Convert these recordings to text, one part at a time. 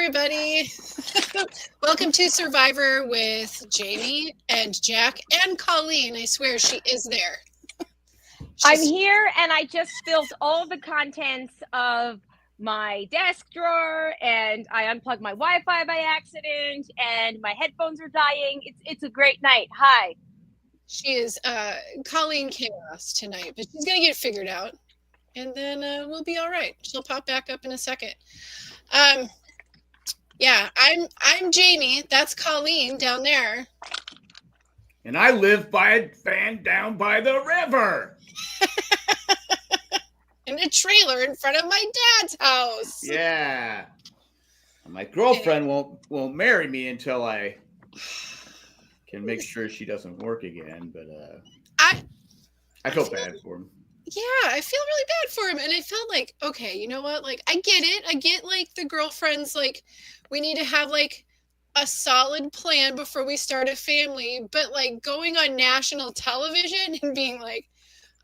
everybody. Welcome to Survivor with Jamie and Jack and Colleen. I swear she is there. I'm here and I just spilled all the contents of my desk drawer and I unplugged my Wi-Fi by accident and my headphones are dying. It's a great night. Hi. She is Colleen Chaos tonight, but she's going to get it figured out. And then we'll be all right. She'll pop back up in a second. Yeah, I'm Jamie. That's Colleen down there. And I live by a van down by the river. In a trailer in front of my dad's house. Yeah. My girlfriend won't marry me until I can make sure she doesn't work again. But I feel bad for him. Yeah, I feel really bad for him. And I felt like, okay, you know what? Like, I get it. I get, like, the girlfriends, like, we need to have, like, a solid plan before we start a family. But, like, going on national television and being like,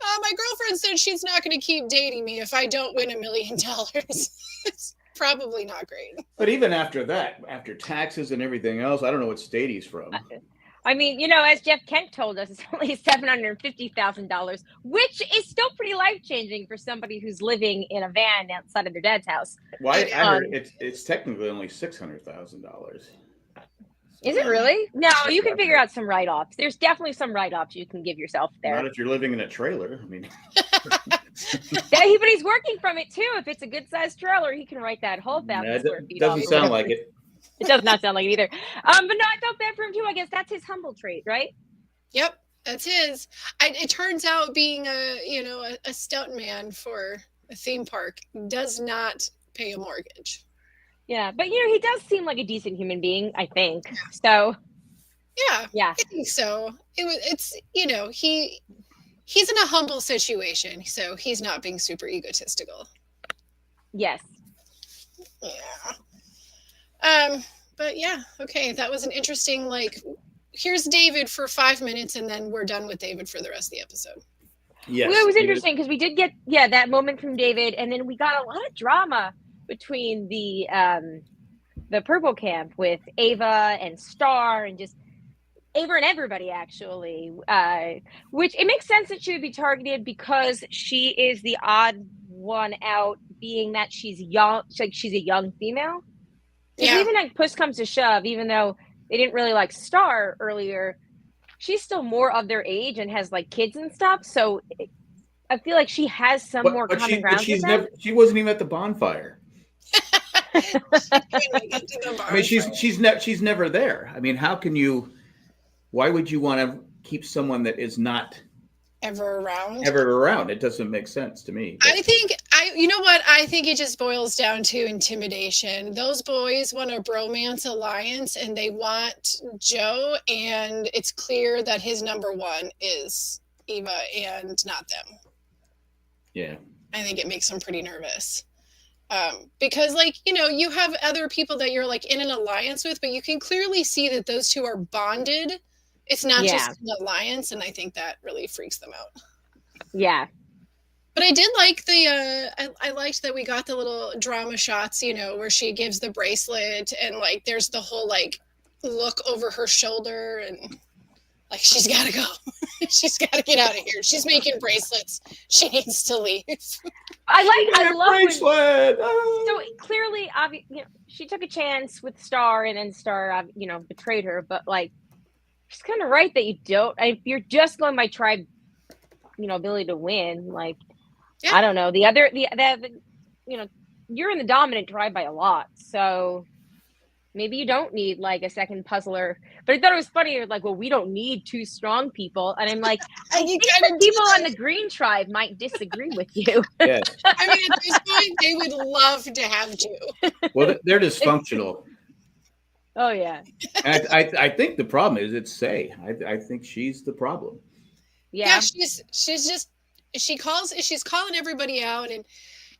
my girlfriend said she's not going to keep dating me if I don't win $1 million. It's probably not great. But even after that, after taxes and everything else, I don't know what state he's from. I mean, you know, as Jeff Kent told us, it's only $750,000, which is still pretty life-changing for somebody who's living in a van outside of their dad's house. Well, I heard it's technically only $600,000. Is it really? No, you can figure out some write-offs. There's definitely some write-offs you can give yourself there. Not if you're living in a trailer. I mean, but he's working from it too. If it's a good-sized trailer, he can write that whole 1,000 square feet. Doesn't sound like it. It does not sound like it either. But no, I felt bad for him too. I guess that's his humble trait, right? Yep, that's his. It turns out being a stunt man for a theme park does not pay a mortgage. Yeah, but he does seem like a decent human being, I think. So yeah, I think so. It's he's in a humble situation, so he's not being super egotistical. Yes. Yeah. But yeah, okay, that was an interesting, like, here's David for 5 minutes and then we're done with David for the rest of the episode. Yes. Well, it was interesting because we did get that moment from David, and then we got a lot of drama between the purple camp with Ava and Star and just Ava and everybody actually, which it makes sense that she would be targeted because she is the odd one out, being that she's young, like she's a young female. Yeah. Even like push comes to shove, even though they didn't really like Star earlier, she's still more of their age and has like kids and stuff. So I feel like she has some more common ground. She wasn't even at the bonfire. I mean, she's never there. I mean, how can you? Why would you want to keep someone that is not ever around? It doesn't make sense to me. I think it just boils down to intimidation. Those boys want a bromance alliance and they want Joe, and it's clear that his number one is Eva and not them. Yeah. I think it makes them pretty nervous. Because, like, you have other people that you're like in an alliance with, but you can clearly see that those two are bonded. It's not just an alliance, and I think that really freaks them out. Yeah. But I did like I liked that we got the little drama shots, where she gives the bracelet and, like, there's the whole, like, look over her shoulder and, like, she's got to go. She's got to get out of here. She's making bracelets. She needs to leave. I love bracelet. So clearly, she took a chance with Star, and then Star, betrayed her. But, like, she's kind of right that you don't. If you're just going by tribe, ability to win, like, I don't know. You're in the dominant tribe by a lot, so maybe you don't need like a second puzzler. But I thought it was funny. Like, well, we don't need two strong people, and I'm like, I think the people on the green tribe might disagree with you. Yeah. I mean, at this point, they would love to have two. Well, they're dysfunctional. Oh yeah. And I think the problem is it's Say. I think she's the problem. Yeah, she's calling everybody out, and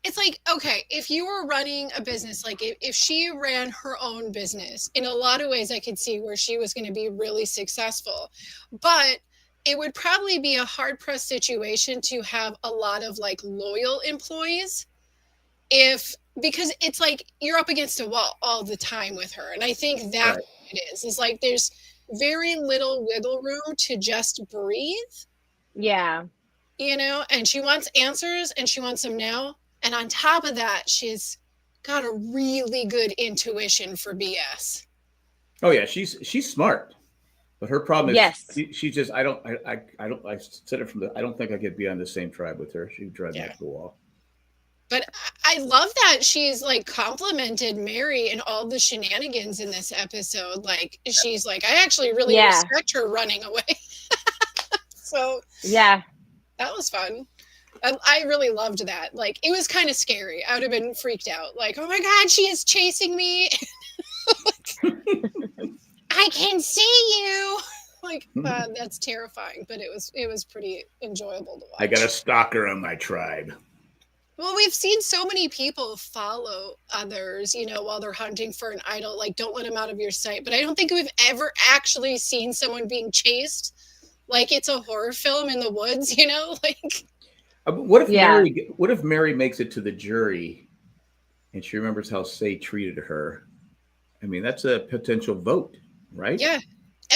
it's like, okay, if you were running a business, like if she ran her own business, in a lot of ways I could see where she was going to be really successful, but it would probably be a hard-pressed situation to have a lot of like loyal employees if because it's like you're up against a wall all the time with her. And I think that's what it is like there's very little wiggle room to just breathe. Yeah. You know, and she wants answers and she wants them now. And on top of that, she's got a really good intuition for BS. Oh yeah, she's smart. But her problem is Yes. she just I said it from the I don't think I could be on the same tribe with her. She'd drive me up the wall. But I love that she's like complimented Mary and all the shenanigans in this episode. Like she's like, I actually really respect her running away. So yeah, that was fun. I really loved that. Like it was kind of scary. I would have been freaked out. Like, oh my God, she is chasing me. I can see you. Like that's terrifying, but it was pretty enjoyable to watch. I got a stalker on my tribe. Well, we've seen so many people follow others, you know, while they're hunting for an idol. Like, don't let them out of your sight. But I don't think we've ever actually seen someone being chased like it's a horror film in the woods, you know? Like, what if Mary makes it to the jury and she remembers how Say treated her? I mean, that's a potential vote, right? Yeah.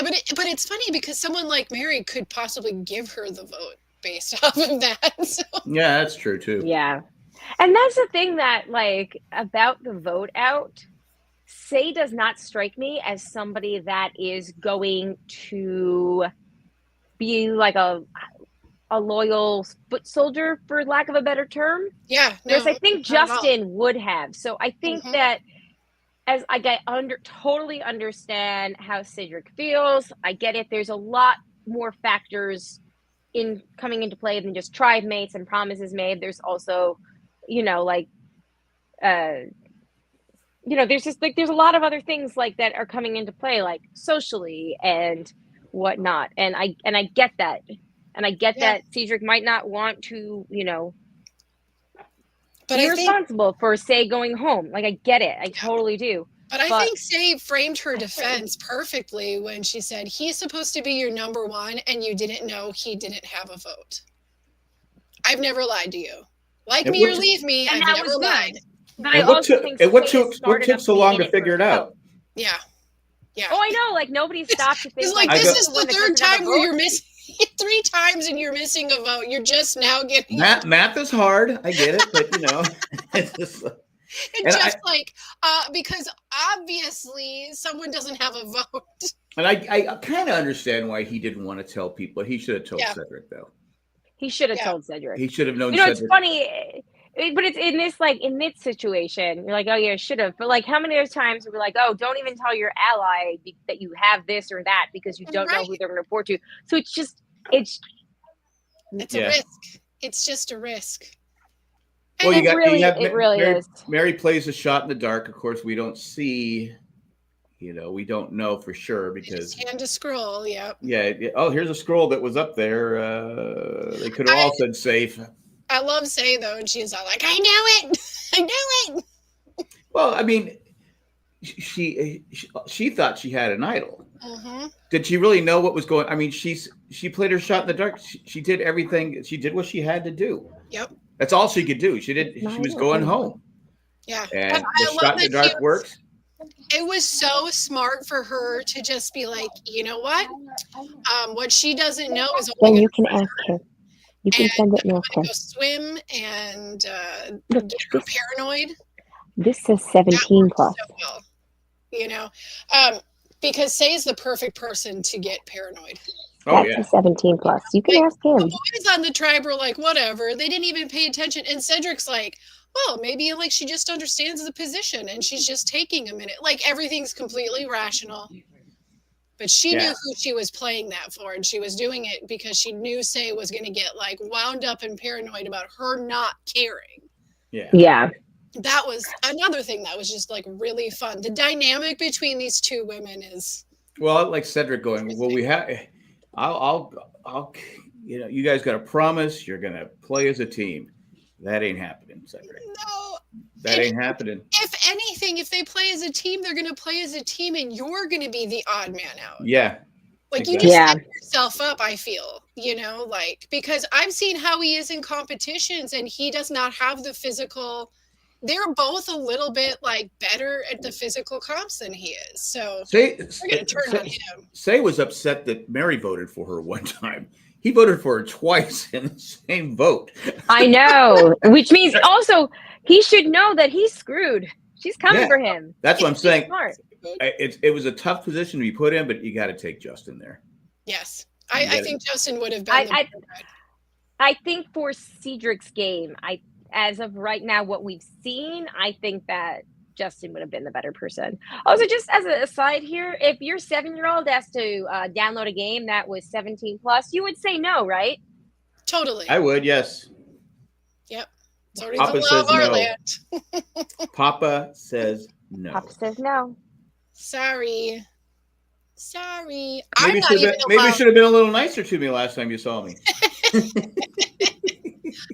But it's funny because someone like Mary could possibly give her the vote based off of that. So. Yeah, that's true too. Yeah. And that's the thing that like about the vote out, Say does not strike me as somebody that is going to be like a loyal foot soldier, for lack of a better term. Yeah. Whereas I think Justin would have. So I think that as I totally understand how Cedric feels. I get it. There's a lot more factors in coming into play than just tribe mates and promises made. There's also, you know, like, you know, there's just like, there's a lot of other things like that are coming into play, like socially and whatnot. And I get that. And I get that Cedric might not want to, you know, be responsible for Say going home. Like, I get it. I totally do. But I think Say framed her defense perfectly when she said, he's supposed to be your number one and you didn't know he didn't have a vote. I've never lied to you. Like me or leave me, I've never lied. But I also think what took so long to figure it out? Yeah. Yeah. Oh, I know. Like, nobody stopped to think. It's like, this is the third time where you're missing 3 times and you're missing a vote. You're just now getting math is hard. I get it, but you know, it's just because obviously someone doesn't have a vote. And I kind of understand why he didn't want to tell people. He should have told Cedric, though. He should have told Cedric. He should have known. You know, Cedric. It's funny, but it's in this situation. You're like, oh yeah, should have. But like, how many other times we're like, oh, don't even tell your ally that you have this or that because you don't know who they're going to report to. So it's a risk. It's just a risk. Well, it really is. Mary plays a shot in the dark. Of course, we don't see. You know, we don't know for sure because hand to scroll. Yep. Yeah. Oh, here's a scroll that was up there. They could have all said safe. I love Say though, and she's all like, "I knew it. I knew it." Well, I mean, she thought she had an idol. Did she really know what was going? I mean, she played her shot in the dark. She did everything. She did what she had to do. Yep. That's all she could do. She was going home. Yeah. And the shot in the dark works. It was so smart for her to just be like, you know what she doesn't know is then you can ask her. You can send it to go swim and get her paranoid. This says 17 plus. So well, you know, because Say is the perfect person to get paranoid. That's a 17 plus. You can ask him. The boys on the tribe were like, whatever. They didn't even pay attention. And Cedric's like, well, maybe like she just understands the position and she's just taking a minute. Like everything's completely rational. But she knew who she was playing that for, and she was doing it because she knew Say was going to get like wound up and paranoid about her not caring. Yeah. That was another thing that was just like really fun. The dynamic between these two women is like Cedric going, well, we have, I'll, you know, you guys got to promise you're going to play as a team. That ain't happening, Cedric. No. That ain't happening. If anything, if they play as a team, they're going to play as a team and you're going to be the odd man out. Yeah. Like you just set yourself up, I feel, you know, like, because I've seen how he is in competitions and he does not have the physical they're both a little bit like better at the physical comps than he is. So Say we're gonna turn on him. Say was upset that Mary voted for her one time. He voted for her twice in the same vote. I know, which means also he should know that he's screwed. She's coming for him. That's what I'm saying. Smart. It was a tough position to be put in, but you got to take Justin there. Yes, I think Justin would have been. I think for Cedric's game, as of right now, what we've seen, I think that Justin would have been the better person. Also, just as an aside here, if your 7-year-old has to download a game that was 17 plus, you would say no, right? Totally. I would, yes. Yep. It's already Papa the law of our no. land. Papa says no. Papa says no. Sorry. Maybe I'm not even maybe should have been a little nicer to me last time you saw me.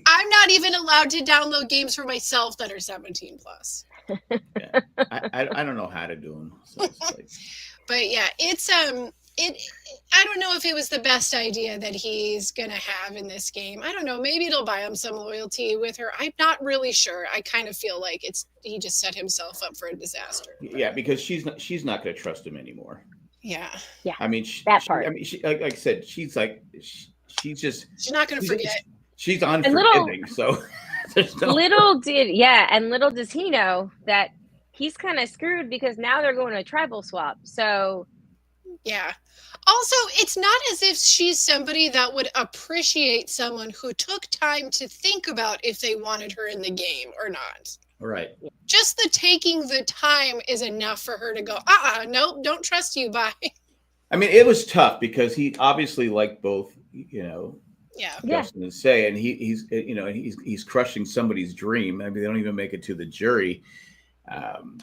I'm not even allowed to download games for myself that are 17 plus. Yeah. I don't know how to do them. So it's like... But yeah, it's I don't know if it was the best idea that he's gonna have in this game. I don't know. Maybe it'll buy him some loyalty with her. I'm not really sure. I kind of feel like he just set himself up for a disaster. Yeah, because she's not going to trust him anymore. Yeah. I mean, that part. I mean, like I said, she's like she's not going to forget. She's unforgiving. So little does he know that he's kind of screwed because now they're going to a tribal swap. So yeah. Also, it's not as if she's somebody that would appreciate someone who took time to think about if they wanted her in the game or not. Right. Just the taking the time is enough for her to go, nope, don't trust you, bye. I mean, it was tough because he obviously liked both, Justin and Say, and he's crushing somebody's dream. I mean, they don't even make it to the jury.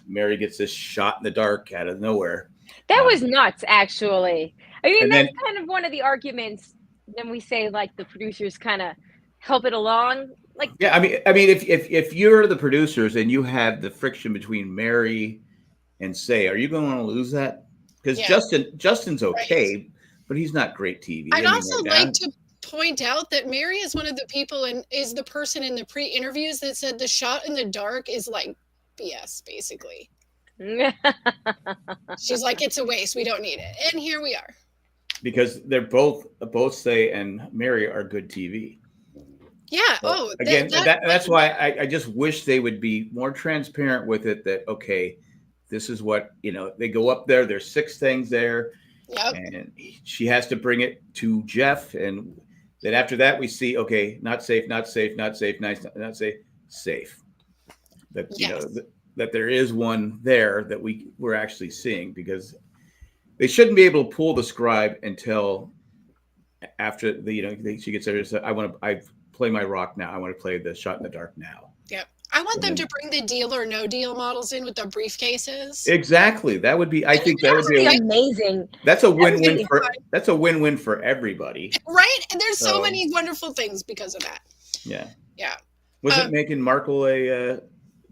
Mary gets this shot in the dark out of nowhere. That was nuts, actually. I mean, that's kind of one of the arguments. Then we say like the producers kind of help it along. Like, yeah, I mean, if you're the producers and you have the friction between Mary and Say, are you going to want to lose that? Because Justin's okay, right, but he's not great TV. I'd also like to point out that Mary is one of the people and is the person in the pre-interviews that said the shot in the dark is like BS, basically. She's like, it's a waste. We don't need it. And here we are. Because they're both Say and Mary are good TV. Yeah. So, that's why I just wish they would be more transparent with it. That okay, this is what they go up there. There's 6 things there, and she has to bring it to Jeff, and then after that we see not safe, not safe, not safe, not safe, safe. That that there is one there that we're actually seeing, because they shouldn't be able to pull the scribe until after she gets there. So I play my rock now. I want to play the shot in the dark now. Yep. I want them to bring the deal or no deal models in with the briefcases. Exactly. That would be. I think that would be amazing. That's a win-win for. That's a win-win for everybody. Right. And there's so many wonderful things because of that. Yeah. Yeah. Wasn't Meghan Markle a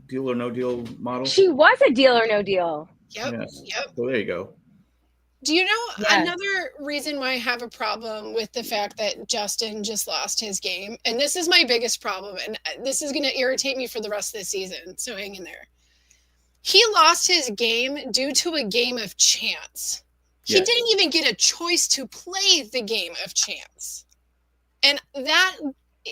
deal or no deal model? She was a deal or no deal. Yep. Yes. Yep. So there you go. Do you know another reason why I have a problem with the fact that Justin just lost his game? And this is my biggest problem, and this is going to irritate me for the rest of the season, so hang in there. He lost his game due to a game of chance. He didn't even get a choice to play the game of chance. And that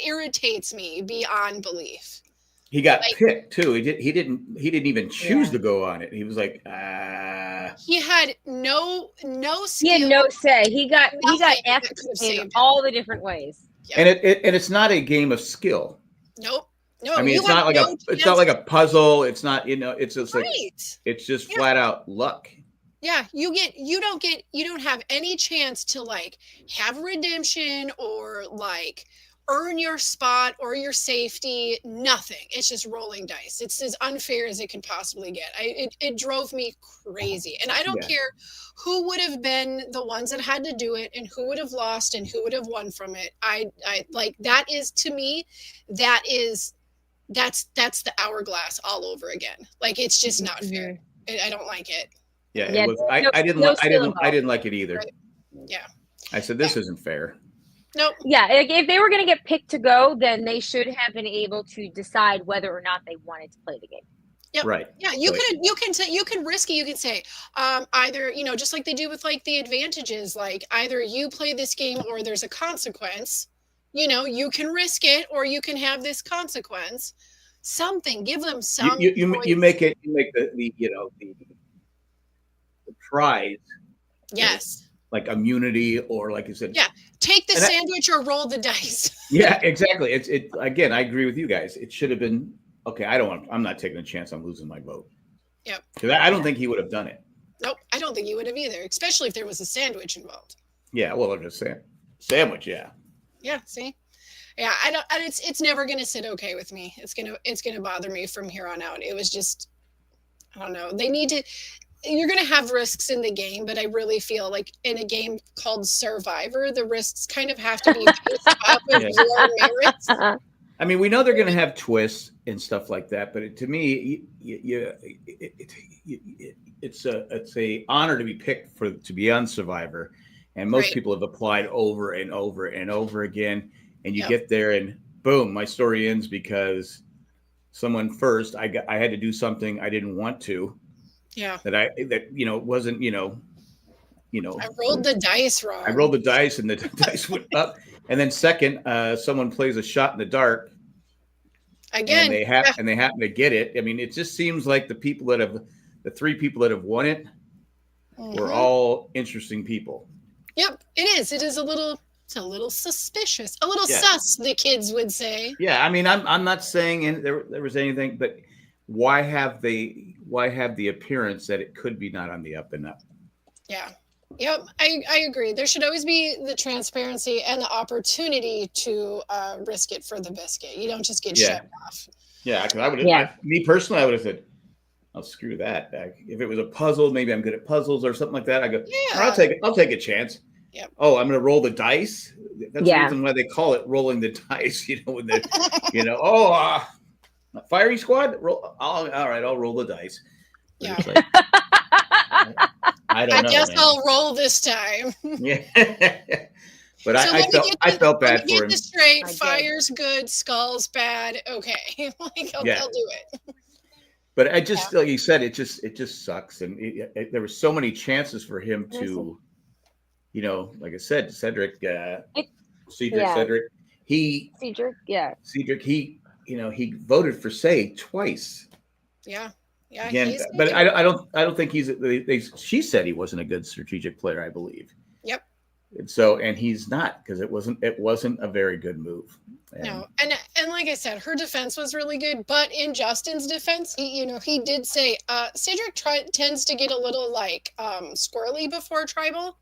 irritates me beyond belief. He got picked too. He didn't even choose to go on it. He was like, He had no skill. He had no say. He got F'd in all the different ways. Yep. And it's not a game of skill. Nope. No. I mean, it's not like a puzzle. It's not, it's just like it's just flat out luck. Yeah, you don't have any chance to like have redemption or like earn your spot or your safety, nothing. It's just rolling dice. It's as unfair as it can possibly get. It drove me crazy. And I don't care who would have been the ones that had to do it and who would have lost and who would have won from it. I like, that is, to me, that's the hourglass all over again. Like, it's just not fair. I don't like it. Yeah, it was, I didn't like it either. Right. Yeah. I said, this isn't fair. Nope. Yeah, if they were going to get picked to go, then they should have been able to decide whether or not they wanted to play the game. Yep. Right. Yeah, you can risk it. You can say either, just like they do with like the advantages, like either you play this game or there's a consequence. You can risk it or you can have this consequence. Something, give them some. You make the prize. Yes. Like immunity, or like you said. Yeah. Take the sandwich or roll the dice. Yeah, exactly. It again. I agree with you guys. It should have been okay. I'm not taking a chance on losing my vote. Yep. Because I don't think he would have done it. Nope, I don't think he would have either, especially if there was a sandwich involved. Yeah, well, I'm just saying, sandwich. Yeah. Yeah. See. Yeah, I don't. And it's never gonna sit okay with me. It's gonna bother me from here on out. It was just, I don't know. They need to. You're going to have risks in the game, but I really feel like in a game called Survivor, the risks kind of have to be based off of your merits. I mean, we know they're going to have twists and stuff like that, but to me, it's a honor to be picked to be on Survivor, and most people have applied over and over and over again, and you get there and boom, my story ends because someone first I had to do something I didn't want to. Yeah. Wasn't. I rolled the dice wrong. I rolled the dice and the dice went up. And then second, someone plays a shot in the dark. Again. And they happen to get it. I mean, it just seems like the three people that have won it were all interesting people. Yep, it is. It's a little suspicious. A little sus, the kids would say. Yeah, I mean, I'm not saying there was anything, but why have the appearance that it could be not on the up and up? Yeah. Yep. I agree. There should always be the transparency and the opportunity to risk it for the biscuit. You don't just get shut off. Yeah. Because I would have, me personally, I would have said, "I'll screw that." If it was a puzzle, maybe I'm good at puzzles or something like that. I go, I'll take a chance. Yep. Oh, I'm going to roll the dice. That's the reason why they call it rolling the dice. Fiery squad. All right, I'll roll the dice. Yeah. Like, I don't know. I guess I'll roll this time. Yeah. But so I felt bad for him. Straight, fire's good, skull's bad. Okay, I'll do it. But I just, like you said, it just sucks, and there were so many chances for him to, like I said, Cedric, Cedric, he voted for Say twice. Yeah. Yeah. Again, but I don't think she said he wasn't a good strategic player, I believe. Yep. And he's not, because it wasn't a very good move. No. And like I said, her defense was really good, but in Justin's defense, he did say Cedric tends to get a little squirrely before tribal.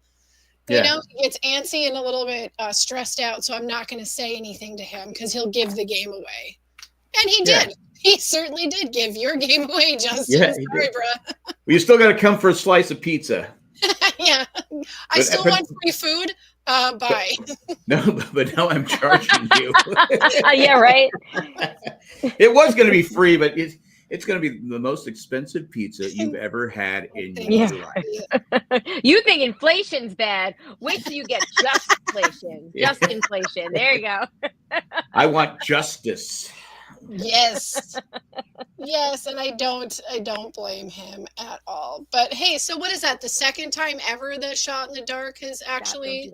He gets antsy and a little bit stressed out, so I'm not going to say anything to him because he'll give the game away. And he did. He certainly did give your game away, Justin. Yeah, sorry, bro. Well, you still got to come for a slice of pizza. Yeah. I still want free food. Bye. No, but now I'm charging you. Yeah, right. It was going to be free, but it's going to be the most expensive pizza you've ever had in your life. You think inflation's bad? Wait till you get just inflation. Just inflation. There you go. I want justice. Yes. Yes, and I don't blame him at all. But hey, so what is that? The second time ever that Shot in the Dark has actually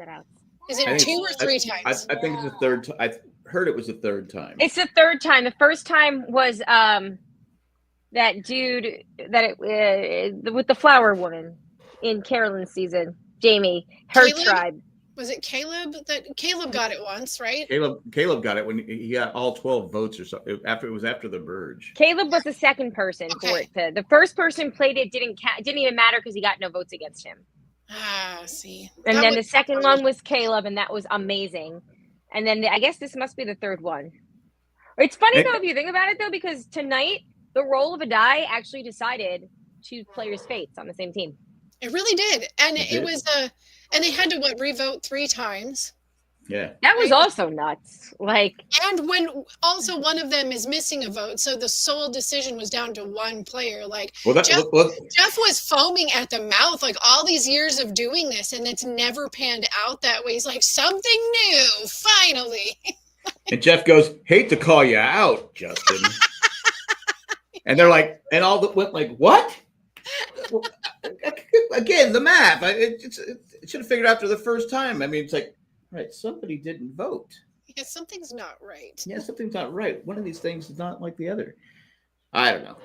is it 2 or 3 times? I think it's the third time. I heard it was the third time. It's the third time. The first time was that dude with the flower woman in Carolyn's season, Jamie, her tribe. Was it Caleb? Caleb got it once, right? Caleb got it when he got all 12 votes or something. After the Burge. Caleb was the second person for it. The first person played it didn't even matter because he got no votes against him. See. And then the second one was Caleb, and that was amazing. And then I guess this must be the third one. It's funny though if you think about it though, because tonight the roll of a die actually decided 2 players' fates on the same team. It really did, and it was and they had to revote 3 times. Yeah. That was also nuts. Like, and when also one of them is missing a vote, so the sole decision was down to one player. Like Jeff was foaming at the mouth, like all these years of doing this, and it's never panned out that way. He's like, something new, finally. And Jeff goes, hate to call you out, Justin. And they're like, and all that went like, what? Again, the math. It should have figured out after the first time. I mean, it's like, right, somebody didn't vote. Yeah, something's not right. Yeah, something's not right. One of these things is not like the other. I don't know.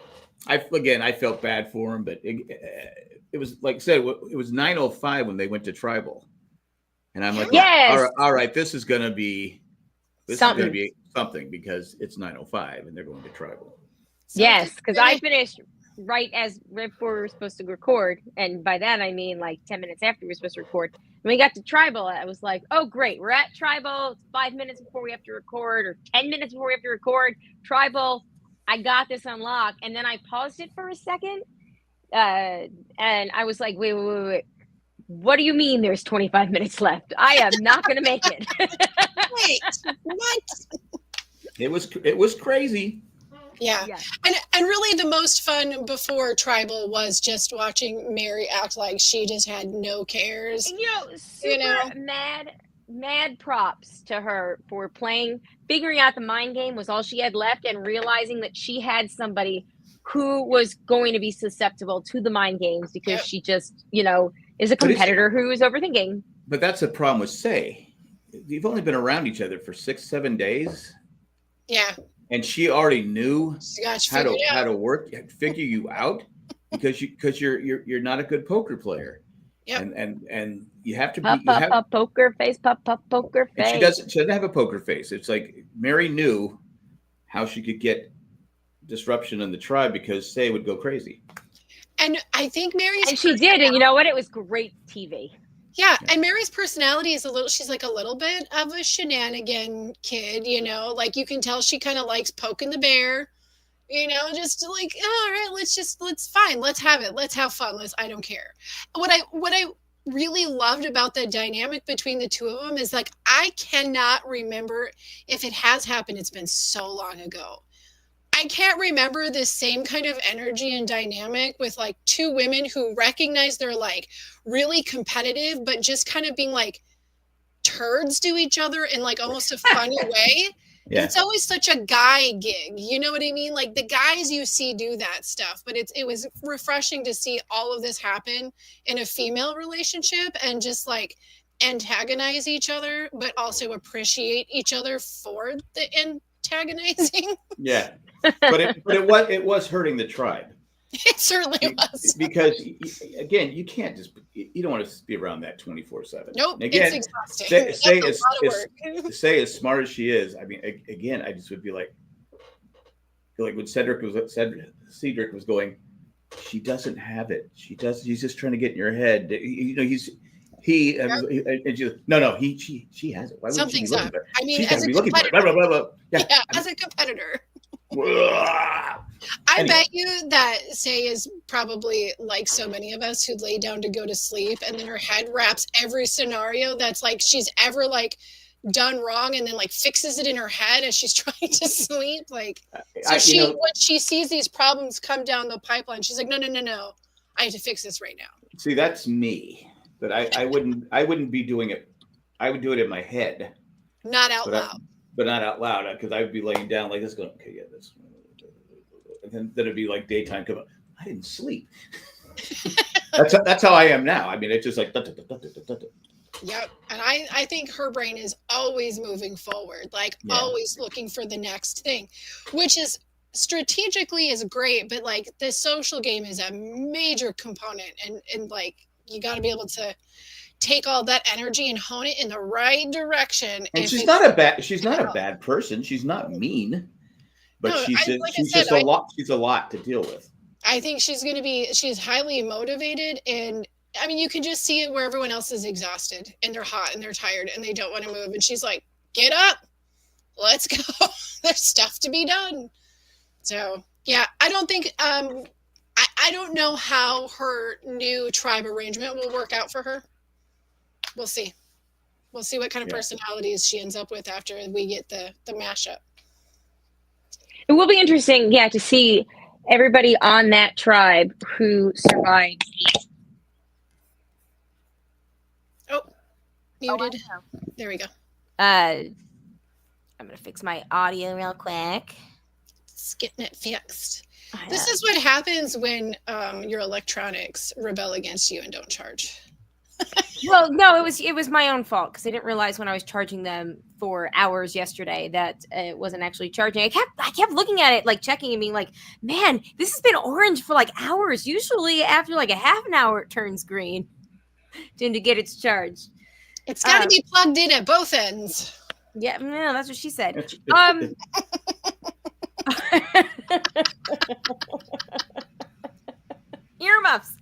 I felt bad for him, but it was like I said, it was 9:05 when they went to tribal, and I'm like, yes, all right, this is going to be something because it's 9:05 and they're going to tribal. Yes, because I finished right before we were supposed to record, and by that I mean like 10 minutes after we were supposed to record. When we got to tribal, I was like, oh great, we're at tribal. It's 5 minutes before we have to record, or 10 minutes before we have to record. Tribal, I got this unlocked. And then I paused it for a second, and I was like, wait, what do you mean there's 25 minutes left? I am not going to make it. Wait, what? It was crazy. Yeah. And really the most fun before tribal was just watching Mary act like she just had no cares. And, mad props to her for figuring out the mind game was all she had left, and realizing that she had somebody who was going to be susceptible to the mind games because she just, is a competitor who is overthinking. But that's the problem with Say. You've only been around each other for 6-7 days. Yeah. And she already knew how to figure you out because you're not a good poker player. Yep. And you have to be poker face, poker face. She doesn't have a poker face. It's like Mary knew how she could get disruption in the tribe because Say would go crazy. And I think she did, and you know what? It was great TV. Yeah, and Mary's personality is she's like a little bit of a shenanigan kid, like you can tell she kind of likes poking the bear, just like, all right, let's fine. Let's have it. Let's have fun. I don't care. What I really loved about the dynamic between the two of them is like, I cannot remember if it has happened. It's been so long ago. I can't remember this same kind of energy and dynamic with like two women who recognize they're like really competitive, but just kind of being like turds to each other in like almost a funny way. Yeah. It's always such a guy gig. You know what I mean? Like the guys you see do that stuff, but it was refreshing to see all of this happen in a female relationship and just like antagonize each other, but also appreciate each other for the antagonizing. Yeah. But it was hurting the tribe. It certainly was. Because again, you can't you don't want to be around that 24/7. Nope. Again, it's exhausting. Say as smart as she is. I mean, again, I just would be like when Cedric was going, she doesn't have it. He's just trying to get in your head. She has it. Why would she be looking for it? I mean, as a competitor. As a competitor. I bet you that Say is probably like so many of us who lay down to go to sleep, and then her head wraps every scenario that's like she's ever like done wrong, and then like fixes it in her head as she's trying to sleep. Like, so when she sees these problems come down the pipeline, she's like, no, I have to fix this right now. See, that's me, but I wouldn't be doing it. I would do it in my head, not out loud. But not out loud, because I would be laying down like this, going, okay, yeah, this, and then it'd be like daytime. Come up, I didn't sleep. That's how I am now. I mean, it's just like. Yep, and I think her brain is always moving forward, like always looking for the next thing, which is strategically is great, but like the social game is a major component, and like you got to be able to take all that energy and hone it in the right direction. And she's not a bad person. She's not mean, but she's a lot to deal with. I think she's highly motivated, and I mean, you can just see it where everyone else is exhausted and they're hot and they're tired and they don't want to move. And she's like, get up, let's go. There's stuff to be done. So yeah, I don't think, I don't know how her new tribe arrangement will work out for her. We'll see. We'll see what kind of personalities she ends up with after we get the mashup. It will be interesting, to see everybody on that tribe who survived. Oh, muted. There we go. I'm gonna fix my audio real quick. Just getting it fixed. This is what happens when your electronics rebel against you and don't charge. Well, no, it was my own fault because I didn't realize when I was charging them for hours yesterday that it wasn't actually charging. I kept looking at it, like checking and being like, man, this has been orange for like hours. Usually after like a half an hour it turns green to get its charge. It's got to be plugged in at both ends. Yeah, no, that's what she said. Earmuffs.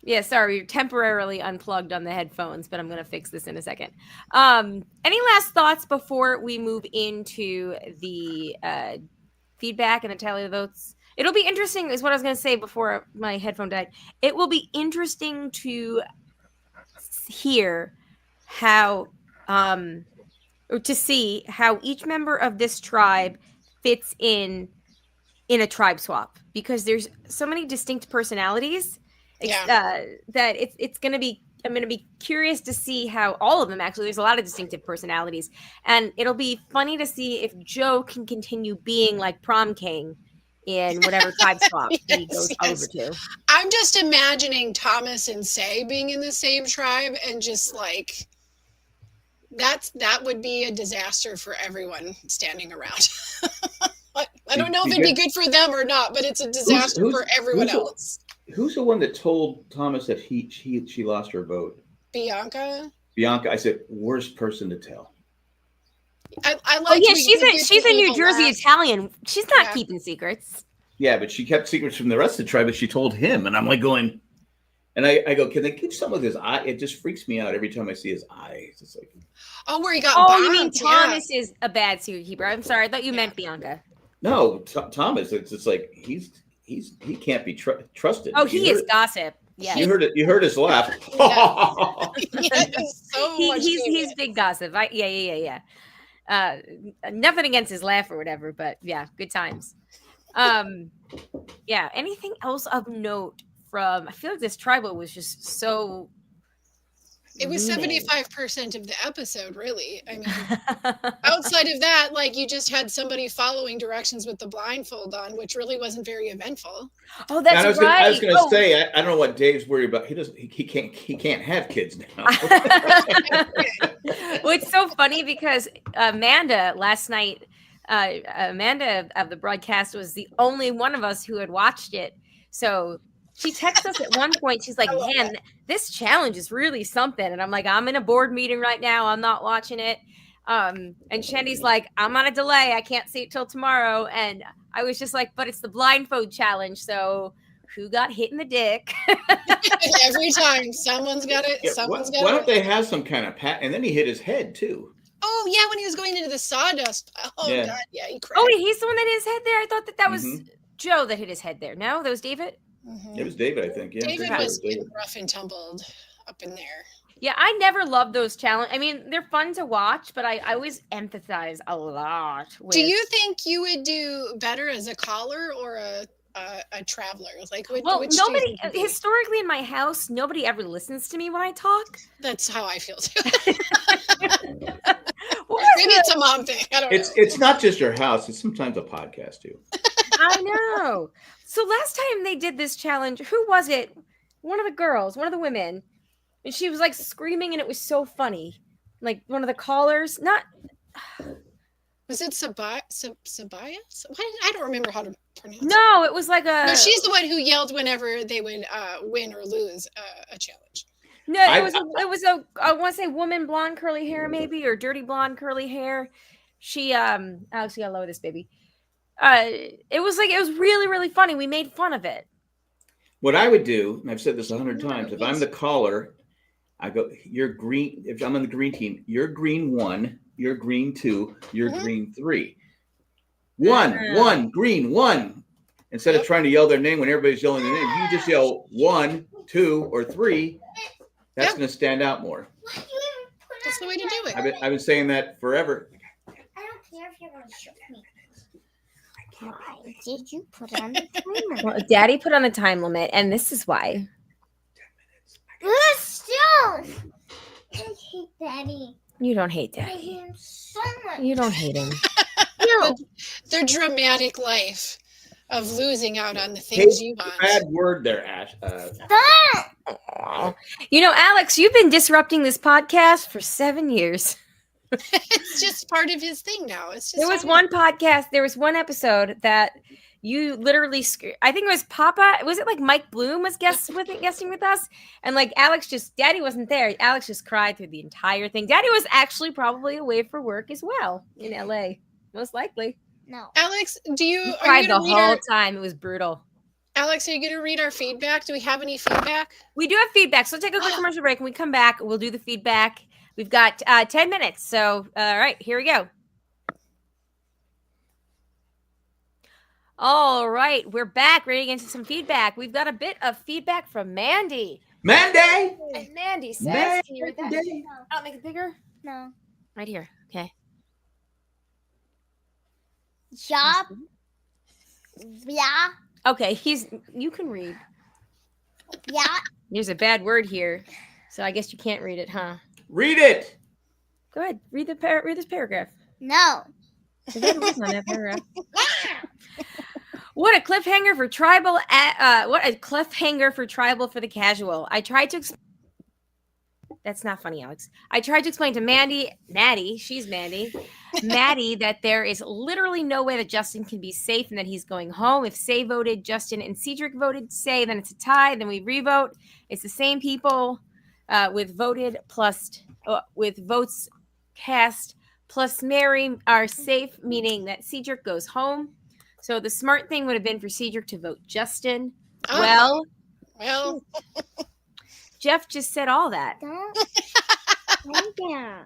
Yeah, sorry, you're temporarily unplugged on the headphones, but I'm going to fix this in a second. Any last thoughts before we move into the feedback and the tally of votes? It'll be interesting, is what I was going to say before my headphone died. It will be interesting to hear how, or to see how each member of this tribe fits in a tribe swap, because there's so many distinct personalities. That it's going to be, I'm going to be curious to see how all of them, actually, there's a lot of distinctive personalities, and it'll be funny to see if Joe can continue being like prom king in whatever tribe swap he goes over to. I'm just imagining Thomas and Say being in the same tribe, and just like that would be a disaster for everyone standing around. I don't know if it'd be good for them or not, but it's a disaster for everyone else. Who's the one that told Thomas that she lost her vote? Bianca. I said, worst person to tell. I like. Oh yeah, she's a New Jersey Italian. She's not keeping secrets. Yeah, but she kept secrets from the rest of the tribe, but she told him, and I'm like going, and I go, can they keep some of his eye? It just freaks me out every time I see his eye. It's just like, where he got. Oh, you mean Thomas is a bad secret keeper? I'm sorry, I thought you meant Bianca. No, Thomas. It's just like he can't be trusted. Oh, he is gossip. Yeah, you heard his laugh. He's big gossip. Yeah. Nothing against his laugh or whatever, but yeah, good times. Yeah. Anything else of note from? I feel like this tribal was just so. It was 75% of the episode, really. I mean, outside of that, like, you just had somebody following directions with the blindfold on, which really wasn't very eventful. Oh, that's right. I was going to say, I don't know what Dave's worried about. He can't have kids now. Well, it's so funny because Amanda last night, Amanda of the broadcast was the only one of us who had watched it. So she texted us at one point. She's like, man, this challenge is really something. And I'm like, I'm in a board meeting right now. I'm not watching it. And Shandy's like, I'm on a delay. I can't see it till tomorrow. And I was just like, but it's the blindfold challenge. So who got hit in the dick? Every time someone's got it. Why don't they have some kind of pat? And then he hit his head too. Oh yeah, when he was going into the sawdust. Oh yeah. God, yeah, he cracked. Oh, he's the one that hit his head there. I thought that was Joe that hit his head there. No, that was David. It was David, I think. Yeah, David was rough and tumbled up in there. Yeah, I never loved those challenges. I mean, they're fun to watch, but I always empathize a lot with. Do you think you would do better as a caller or a traveler? Like, nobody historically in my house, nobody ever listens to me when I talk. That's how I feel too. Maybe it's a mom thing. I don't know. It's not just your house. It's sometimes a podcast too. I know. So last time they did this challenge, who was it? One of the girls, one of the women. And she was like screaming and it was so funny. Like one of the callers, not. Was it Sabias? I don't remember how to pronounce it. No, it was like a. No, she's the one who yelled whenever they would win or lose a challenge. No, it was a I want to say woman, blonde curly hair maybe, or dirty blonde curly hair. She Alex, you gotta lower this baby. It was really, really funny. We made fun of it. What I would do, and I've said this 100 times, if I'm the caller, I go, you're green. If I'm on the green team, you're green 1, you're green 2, you're green 3. One, green 1. Instead of trying to yell their name when everybody's yelling their name, you just yell 1, 2, or 3. That's going to stand out more. That's the way to do it. I've been saying that forever. I don't care if you're going to show me. Why did you put on the timer? Well, Daddy put on the time limit, and this is why. Still, I hate Daddy. You don't hate I Daddy. hate him so much. You don't hate him. Their dramatic life of losing out on the things you want. Bad word there, Ash. Stop! You know, Alex, you've been disrupting this podcast for 7 years. It's just part of his thing now. It's just There was one podcast, there was one episode that you literally, I think it was Papa, was it like Mike Bloom was guesting with us? And like Alex Daddy wasn't there. Alex just cried through the entire thing. Daddy was actually probably away for work as well in LA, most likely. No. Alex, He cried the whole time. It was brutal. Alex, are you going to read our feedback? Do we have any feedback? We do have feedback. So take a quick commercial break. When we come back, we'll do the feedback. We've got 10 minutes. So, all right, here we go. All right, we're back, ready to get into some feedback. We've got a bit of feedback from Mandy. Mandy! And Mandy says, Mandy. can you read that? I'll make it bigger. No. Right here. Okay. Job. Yeah. Okay, you can read. Yeah. There's a bad word here, so I guess you can't read it, huh? Read it! Go ahead, read this paragraph. No. There's bad words on that paragraph. What a cliffhanger for tribal! What a cliffhanger for tribal for the casual. I tried to. That's not funny, Alex. I tried to explain to Maddie, she's Maddie, that there is literally no way that Justin can be safe and that he's going home. If Say voted Justin and Cedric voted Say, then it's a tie. Then we revote. It's the same people with votes cast plus Mary are safe, meaning that Cedric goes home. So the smart thing would have been for Cedric to vote Justin. Well, Jeff just said all that. Don't. Yeah.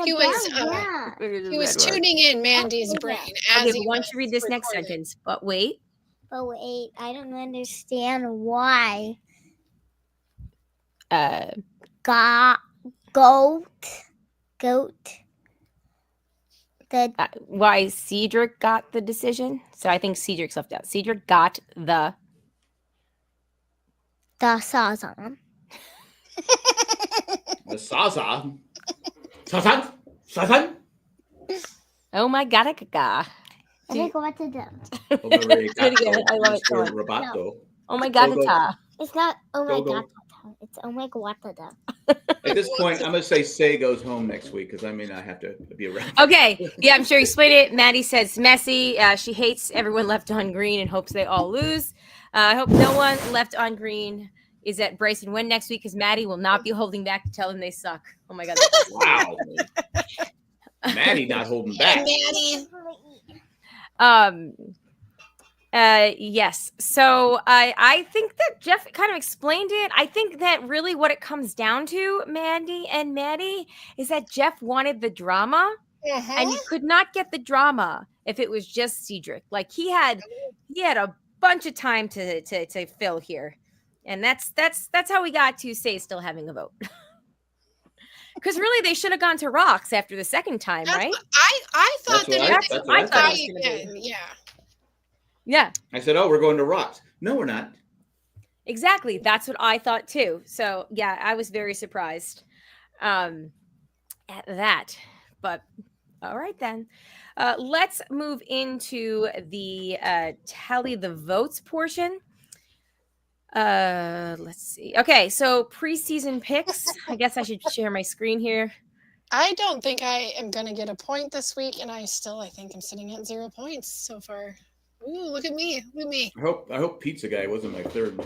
He was tuning in Mandy's brain. As Okay, he why don't you read this was next recording. sentence? But wait. But wait, I don't understand why. Goat. Why Cedric got the decision? So I think Cedric's left out. Cedric got the Sazan. The Saza. Sasan? oh my god, I think what to do. I love it so much. Roboto. Oh my god, Go, go. It's not oh my Go. god. It's oh my god. At this point, I'm going to say goes home next week because I may not have to be around. Okay, yeah, I'm sure you explained it. Maddie says it's messy. She hates everyone left on green and hopes they all lose. I hope no one left on green is at Bryson win next week because Maddie will not be holding back to tell them they suck. Oh my god. Wow. Maddie not holding back. Yes. So I think that Jeff kind of explained it. I think that really what it comes down to, Mandy and Maddie, is that Jeff wanted the drama and he could not get the drama if it was just Cedric. Like he had a bunch of time to fill here. And that's how we got to Say still having a vote. Because really, they should have gone to Rocks after the second time, right? I thought That's that what I it thought. yeah. Yeah, I said, we're going to Rocks. No, we're not. exactly. That's what I thought too. So yeah, I was very surprised at that. But all right then, let's move into the tally the votes portion. Let's see. Okay, so preseason picks. I guess I should share my screen here. I don't think I am going to get a point this week, and I think I'm sitting at 0 points so far. Ooh, look at me. Look at me. I hope Pizza Guy wasn't my third.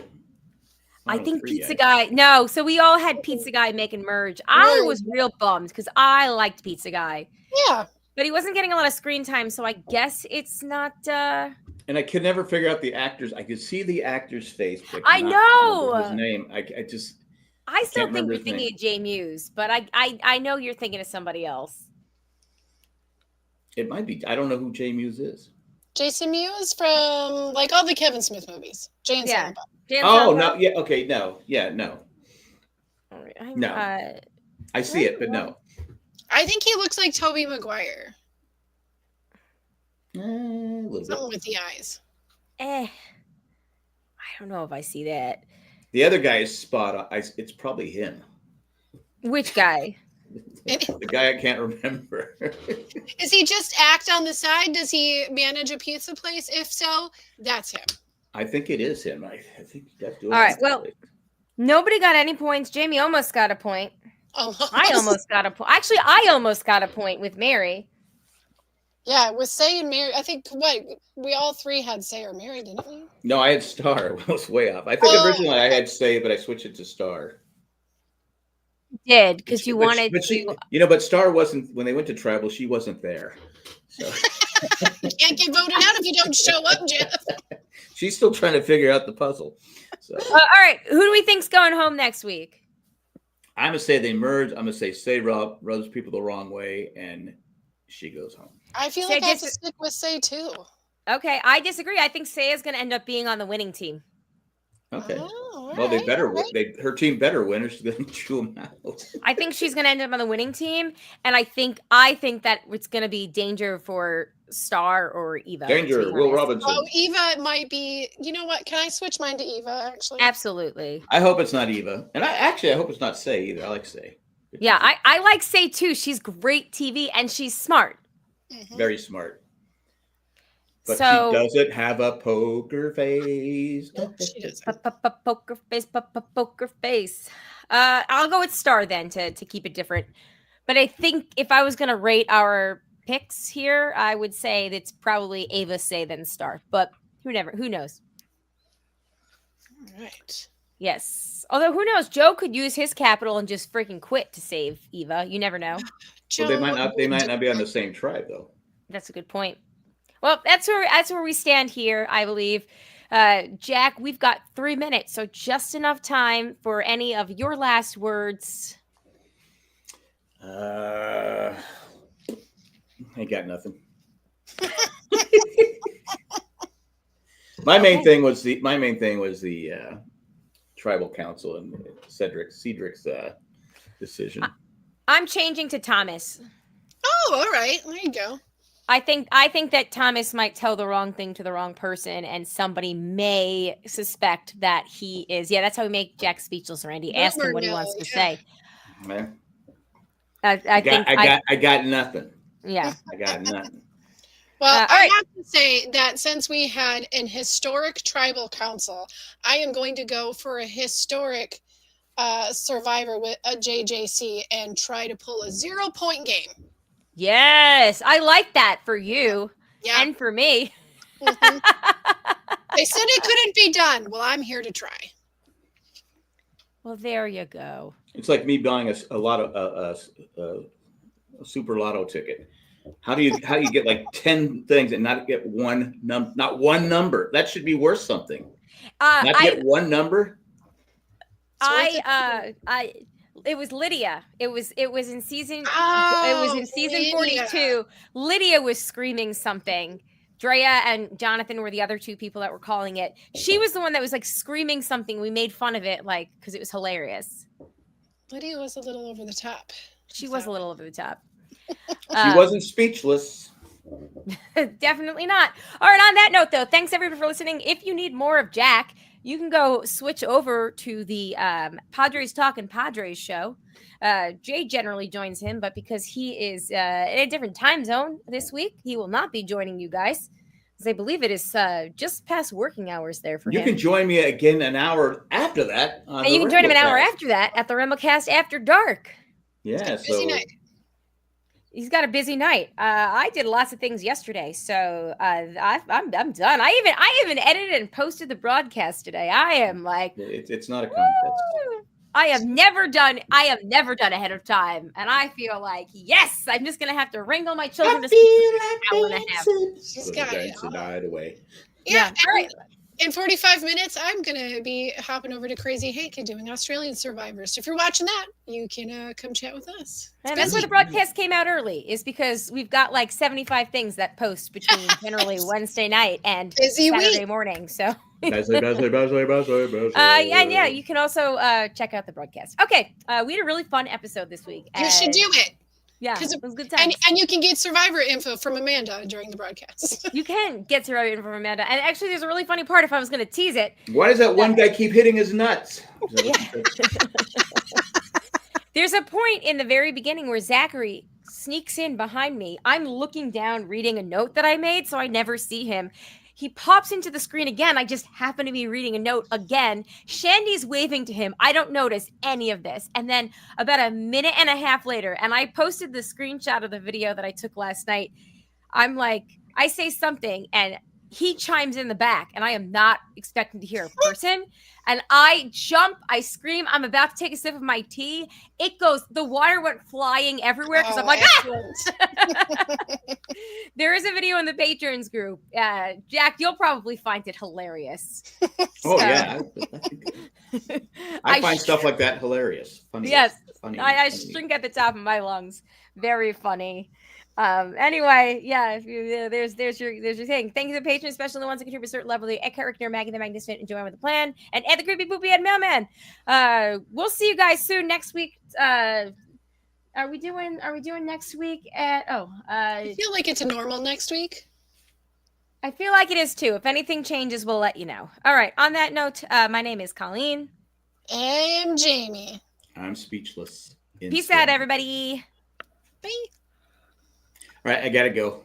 I think Pizza Guy. No, so we all had Pizza Guy make and merge. I was real bummed because I liked Pizza Guy. Yeah. But he wasn't getting a lot of screen time, so I guess it's not. And I could never figure out the actors. I could see the actor's face. But I know his name. I still think remember you're his thinking name. of Jay Muse, but I know you're thinking of somebody else. It might be. I don't know who Jay Muse is. Jason Mewes from like all the Kevin Smith movies. Jay and Silent Bob. Oh no! Yeah. Okay. No. Yeah. No. All right, No. I see it, but no. I think he looks like Tobey Maguire. A little Something bit. with the eyes. I don't know if I see that. The other guy is spot on. It's probably him. Which guy? The guy I can't remember. Does he just act on the side? Does he manage a pizza place? If so, that's him. I think it is him. I think he does do it. All right. Well, nobody got any points. Jamie almost got a point. I almost got a point. Actually, I almost got a point with Mary. Yeah, with Say and Mary. I think we all three had Say or Mary, didn't we? No, I had Star. I was way off. I think originally I had Say, but I switched it to Star. You did because you wanted to. But Star wasn't when they went to tribal. She wasn't there. So you can't get voted out if you don't show up, Jeff. She's still trying to figure out the puzzle. So all right, who do we think's going home next week? I'm gonna say they merge. I'm gonna say rubs people the wrong way, and she goes home. I feel like I have to stick with Say too. Okay, I disagree. I think Say is going to end up being on the winning team. Okay. Oh, well, they better win. Her team better win, or she's going to chew them out. I think she's going to end up on the winning team, and I think that it's going to be danger for Star or Eva. Danger, Will Robinson. Oh, Eva might be. You know what? Can I switch mine to Eva? Actually, absolutely. I hope it's not Eva, and I hope it's not Say either. I like Say. Yeah, I like Say too. She's great TV, and she's smart. Mm-hmm. Very smart. But she doesn't have a poker face. Poker face, poker face. I'll go with Star then to keep it different. But I think if I was going to rate our picks here, I would say that's probably Ava, Say, then Star. But who knows? All right. Yes. Although who knows? Joe could use his capital and just freaking quit to save Eva. You never know. Well, they might not be on the same tribe though. That's a good point. Well, that's where we stand here, I believe. Jack, we've got 3 minutes, so just enough time for any of your last words. I got nothing. My main thing was the tribal council and Cedric's decision. I'm changing to Thomas. Oh, all right. There you go. I think that Thomas might tell the wrong thing to the wrong person, and somebody may suspect that he is. Yeah, that's how we make Jack speechless, Randy. Ask him what he wants to say. Yeah. I got nothing. Yeah, I got nothing. Well, I have to say that since we had an historic tribal council, I am going to go for a historic Survivor with a JJC and try to pull a 0-point game. Yes, I like that for you and for me. Mm-hmm. They said it couldn't be done. Well, I'm here to try. Well, there you go. It's like me buying a super lotto ticket. How do you get like 10 things and not get not one number? That should be worth something. Not get one number. It was Lydia. It was in season. Oh, it was in season 42. Lydia was screaming something. Drea and Jonathan were the other two people that were calling it. She was the one that was like screaming something. We made fun of it, like, because it was hilarious. Lydia was a little over the top. She was a little over the top. She wasn't speechless. Definitely not. All right. On that note, though, thanks everybody for listening. If you need more of Jack, you can go switch over to the Padres Talkin' Padres show. Jay generally joins him, but because he is in a different time zone this week, he will not be joining you guys. Because I believe it is just past working hours there for him. You can join me again an hour after that. And you can join him an hour after that at the Remocast After Dark. Yeah, busy night. He's got a busy night. I did lots of things yesterday, so I'm done. I even edited and posted the broadcast today. I am like, it's not a contest. I have never done ahead of time, and I feel like yes, I'm just gonna have to wrangle my children to sleep for an hour and a half. She's got it. Died away. Yeah. All right. In 45 minutes, I'm going to be hopping over to Crazy Hank and doing Australian Survivors. So if you're watching that, you can come chat with us. And that's why the broadcast came out early, is because we've got like 75 things that post between generally Wednesday night and Saturday morning. So yeah, you can also check out the broadcast. Okay, we had a really fun episode this week. You should do it. Yeah, it was good times. And you can get Survivor info from Amanda during the broadcast. You can get Survivor info from Amanda. And actually, there's a really funny part if I was going to tease it. Why does that one guy keep hitting his nuts? Yeah. There's a point in the very beginning where Zachary sneaks in behind me. I'm looking down, reading a note that I made, so I never see him. He pops into the screen again. I just happen to be reading a note again. Shandy's waving to him. I don't notice any of this. And then about a minute and a half later, and I posted the screenshot of the video that I took last night. I'm like, I say something and he chimes in the back, and I am not expecting to hear a person. And I jump, I scream, I'm about to take a sip of my tea. It goes, the water went flying everywhere because I'm like, There is a video in the patrons group. Jack, you'll probably find it hilarious. Oh, yeah. I find stuff like that hilarious. Funny. Yes. Funny. I shrink at the top of my lungs. Very funny. Anyway, yeah, if you, there's your thing. Thank you to the patrons, especially the ones that contribute a certain level of the character, Maggie the Magnificent, and Joanne with the Plan, and Ed the Creepy Poopy and Mailman. We'll see you guys soon next week. Are we doing next week I feel like it's a normal next week. I feel like it is too. If anything changes, we'll let you know. All right. On that note, my name is Colleen. I'm Jamie. I'm speechless. Peace out, everybody. Bye. All right, I gotta go.